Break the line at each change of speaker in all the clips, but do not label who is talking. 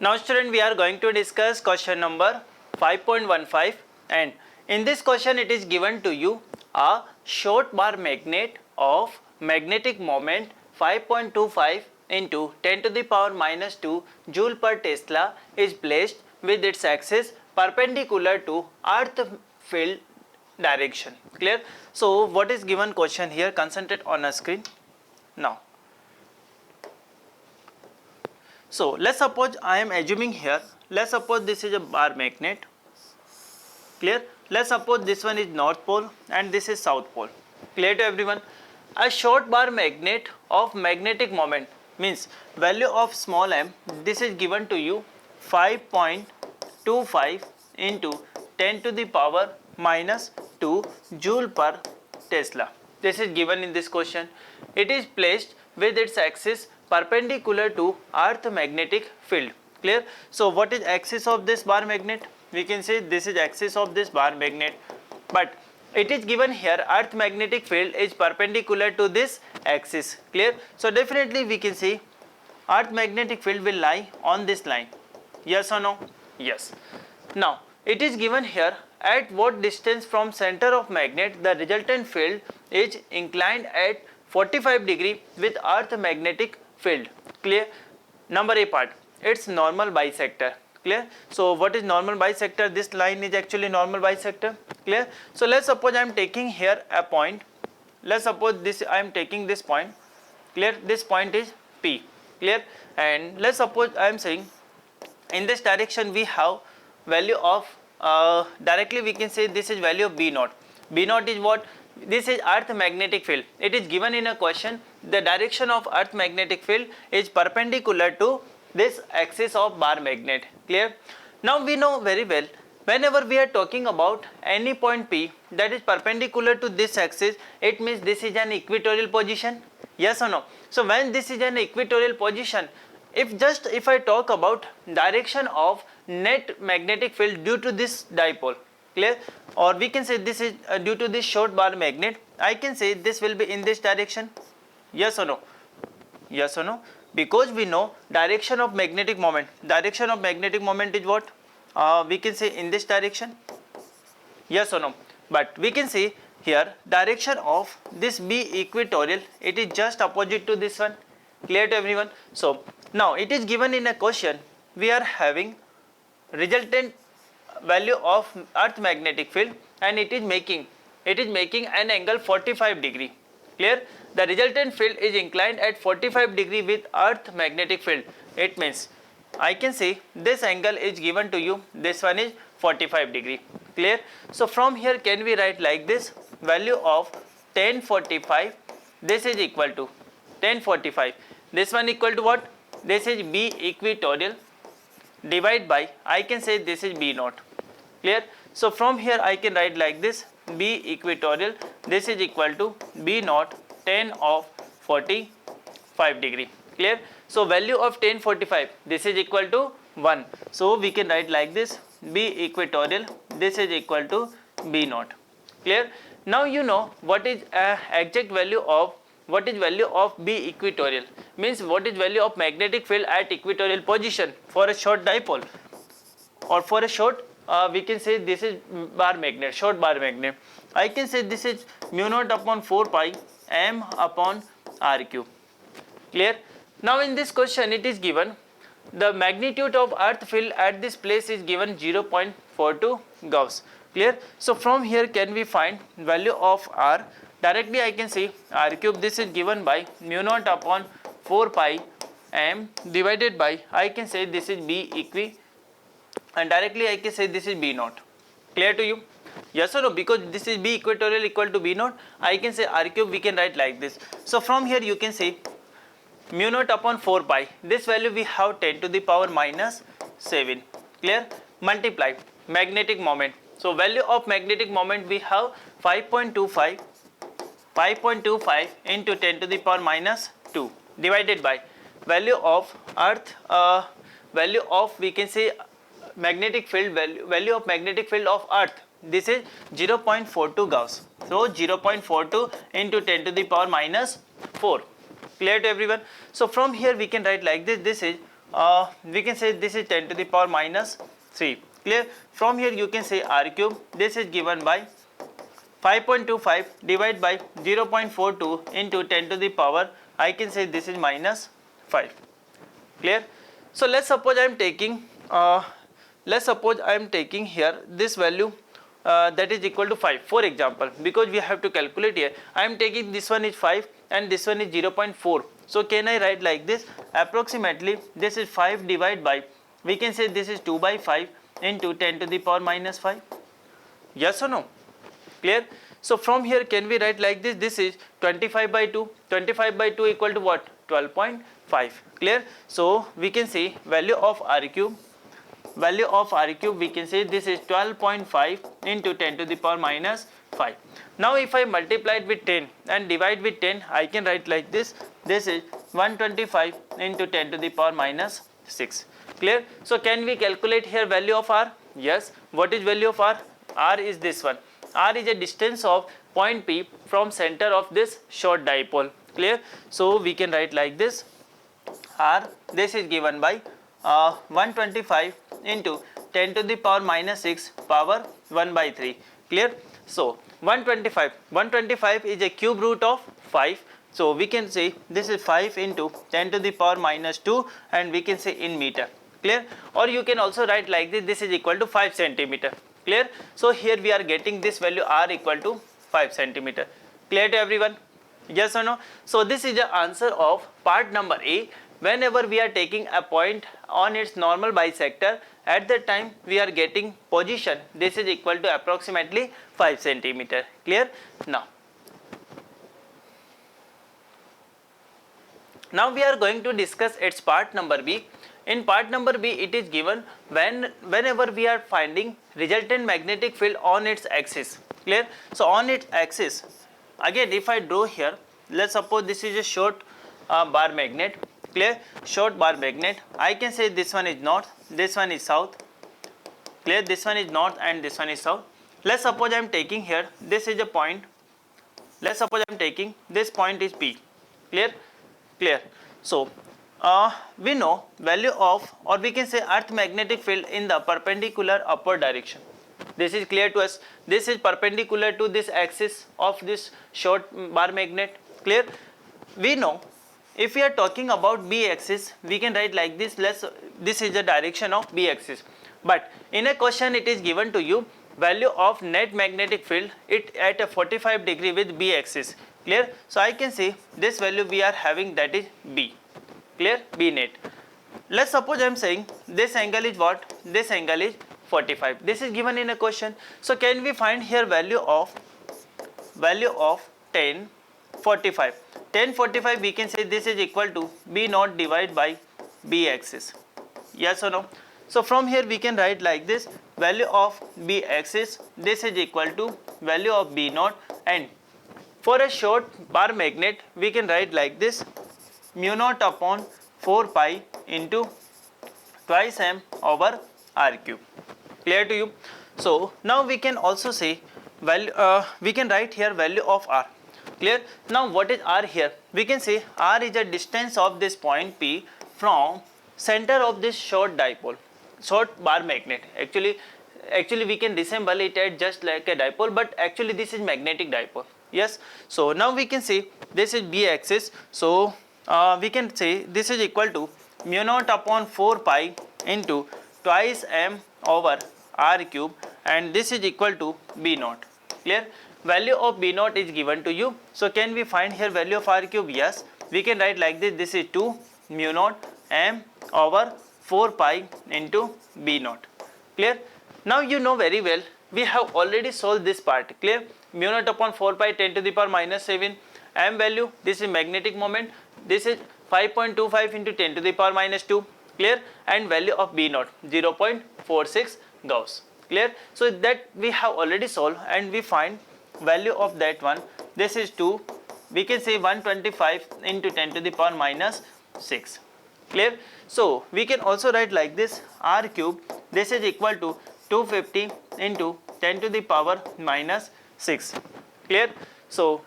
Now student, we are going to discuss question number 5.15, and in this question it is given to you a short bar magnet of magnetic moment 5.25 into 10 to the power minus 2 joule per Tesla is placed with its axis perpendicular to earth field direction. Clear? So what is given question here? Concentrate on a screen now. So let's suppose I am assuming here, let's suppose this is a bar magnet. Clear? Let's suppose this one is north pole and this is south pole. Clear to everyone? A short bar magnet of magnetic moment means value of small m, this is given to you 5.25 into 10 to the power minus 2 joule per Tesla. This is given in this question. It is placed with its axis perpendicular to earth magnetic field. Clear? So what is axis of this bar magnet? We can say this is axis of this bar magnet, but it is given here earth magnetic field is perpendicular to this axis. Clear? So definitely we can see earth magnetic field will lie on this line. Yes or no? Yes. Now it is given here at what distance from center of magnet the resultant field is inclined at 45 degree with earth magnetic field. Clear? Number A part, it's normal bisector. Clear? So what is normal bisector? This line is actually normal bisector. Clear? So let's suppose I am taking here a point. Let's suppose this I am taking this point. Clear? This point is P. Clear? And let's suppose I am saying in this direction we have value of directly we can say this is value of B naught. B naught is what? This is earth magnetic field. It is given in a question. The direction of earth magnetic field is perpendicular to this axis of bar magnet. Clear? Now we know very well, whenever we are talking about any point P that is perpendicular to this axis, it means this is an equatorial position. Yes or no? So when this is an equatorial position, if I talk about direction of net magnetic field due to this dipole, clear, or we can say this is due to this short bar magnet, I can say this will be in this direction. Yes or no? Yes or no? Because we know direction of magnetic moment. Direction of magnetic moment is what? We can say in this direction. Yes or no? But we can see here direction of this B equatorial, it is just opposite to this one. Clear to everyone? So now it is given in a question, we are having resultant value of earth magnetic field and it is making an angle 45 degree. Clear? The resultant field is inclined at 45 degree with earth magnetic field. It means I can say this angle is given to you, this one is 45 degree. Clear? So from here can we write like this, value of 1045, this is equal to 1045, this one equal to what? This is B equatorial divide by, I can say this is B naught. Clear? So from here I can write like this, B equatorial, this is equal to B naught 10 of 45 degree. Clear? So value of 1045, this is equal to 1. So we can write like this, B equatorial, this is equal to B naught. Clear? Now you know what is exact value of, what is value of B equatorial, means what is value of magnetic field at equatorial position for a short dipole, or for a short we can say this is bar magnet, short bar magnet. I can say this is mu naught upon 4 pi m upon r cube. Clear? Now in this question it is given the magnitude of earth field at this place is given 0.42 Gauss. Clear? So from here can we find value of r? Directly I can see r cube, this is given by mu naught upon 4 pi m divided by, I can say this is B equi, and directly I can say this is B naught. Clear to you? Yes or no? Because this is B equatorial equal to B naught, I can say r cube we can write like this. So from here you can say mu naught upon 4 pi, this value we have 10 to the power minus 7. Clear? Multiply magnetic moment. So value of magnetic moment we have 5.25 into 10 to the power minus 2 divided by value of earth, value of we can say magnetic field, value of magnetic field of earth, this is 0.42 Gauss. So 0.42 into 10 to the power minus 4. Clear to everyone? So from here we can write like this, this is we can say this is 10 to the power minus 3. Clear? From here you can say r cube, this is given by 5.25 divided by 0.42 into 10 to the power, I can say this is minus 5. Clear? So let's suppose I am taking here this value that is equal to 5, for example, because we have to calculate here. I am taking this one is 5 and this one is 0.4. So can I write like this? Approximately this is 5 divided by, we can say this is 2 by 5 into 10 to the power minus 5. Yes or no? Clear? So from here can we write like this? This is 25 by 2. 25 by 2 equal to what? 12.5. Clear? So we can say value of r cube we can say this is 12.5 into 10 to the power minus 5. Now if I multiply it with 10 and divide with 10, I can write like this. This is 125 into 10 to the power minus 6. Clear? So can we calculate here value of r? Yes. What is value of r? R is this one. R is a distance of point P from center of this short dipole. Clear? So we can write like this. R, this is given by 125 into 10 to the power minus 6 power 1 by 3. Clear? So 125 is a cube root of 5. So we can say this is 5 into 10 to the power minus 2 and we can say in meter. Clear? Or you can also write like this, this is equal to 5 centimeter. Clear? So here we are getting this value r equal to 5 centimeter. Clear to everyone? Yes or no? So this is the answer of part number A. Whenever we are taking a point on its normal bisector, at that time we are getting position. This is equal to approximately 5 centimeter. Clear? Now we are going to discuss its part number B. In part number B, it is given whenever we are finding resultant magnetic field on its axis. Clear? So on its axis, again if I draw here, let's suppose this is a short bar magnet. Clear? Short bar magnet. I can say this one is north, this one is south. Clear? This one is north and this one is south. Let's suppose I am taking here, this is a point. Let's suppose I am taking this point is P. Clear? Clear? So we know value of, or we can say earth magnetic field in the perpendicular upward direction. This is clear to us. This is perpendicular to this axis of this short bar magnet. Clear? We know if we are talking about B axis, we can write like this. This is the direction of B axis. But in a question it is given to you value of net magnetic field it at a 45 degree with B axis. Clear? So I can say this value we are having, that is B. Clear? B net. Let's suppose I am saying this angle is what? This angle is 45. This is given in a question. So can we find here value of 10 45? 10 45 we can say this is equal to B naught divided by B axis. Yes or no? So from here we can write like this, value of B axis, this is equal to value of B naught, and for a short bar magnet we can write like this, mu naught upon 4 pi into twice m over r cube. Clear to you? So now we can also say value, we can write here value of r. Clear? Now what is r here? We can say r is a distance of this point P from center of this short dipole, short bar magnet. Actually we can resemble it as just like a dipole, but actually this is magnetic dipole. Yes. So now we can say this is B axis. So we can say this is equal to mu naught upon 4 pi into twice m over r cube, and this is equal to B naught. Clear? Value of B naught is given to you. So can we find here value of r cube? Yes. We can write like this, this is 2 mu naught m over 4 pi into B naught. Clear? Now you know very well, we have already solved this part. Clear? Mu naught upon 4 pi 10 to the power minus 7, m value, this is magnetic moment, this is 5.25 into 10 to the power minus 2. Clear? And value of B naught 0.46 Gauss. Clear? So that we have already solved, and we find value of that one, this is 2, we can say 125 into 10 to the power minus 6. Clear? So we can also write like this, r cube, this is equal to 250 into 10 to the power minus 6. Clear? So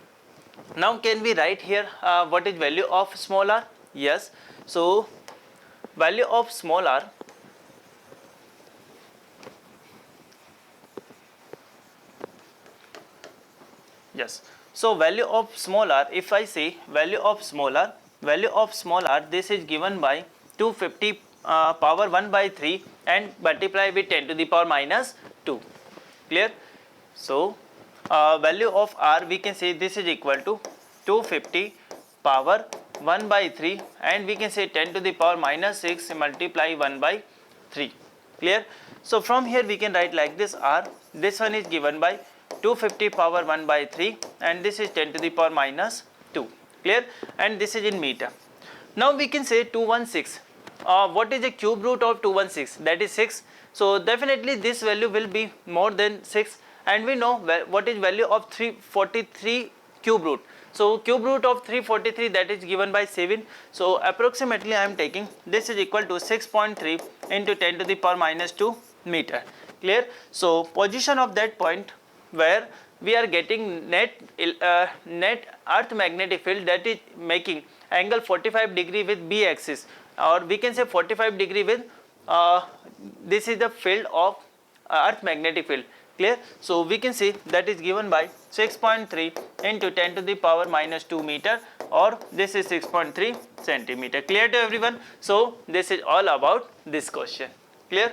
now can we write here what is value of small r? Yes. So value of small r, yes, so value of small r, if I say value of small r, this is given by 250 power 1 by 3 and multiply with 10 to the power minus 2, clear. So value of r, we can say this is equal to 250 power 1 by 3 and we can say 10 to the power minus 6 multiply 1 by 3, clear. So from here we can write like this, r, this one is given by 250 power 1 by 3 and this is 10 to the power minus 2, clear, and this is in meter. Now we can say 216, what is the cube root of 216? That is 6. So definitely this value will be more than 6, and we know what is value of 343 cube root. So cube root of 343, that is given by 7. So approximately I am taking this is equal to 6.3 into 10 to the power minus 2 meter, clear. So position of that point where we are getting net earth magnetic field, that is making angle 45 degree with b axis, or we can say 45 degree with this is the field of earth magnetic field, clear. So we can say that is given by 6.3 into 10 to the power minus 2 meter, or this is 6.3 centimeter, clear to everyone. So this is all about this question, clear.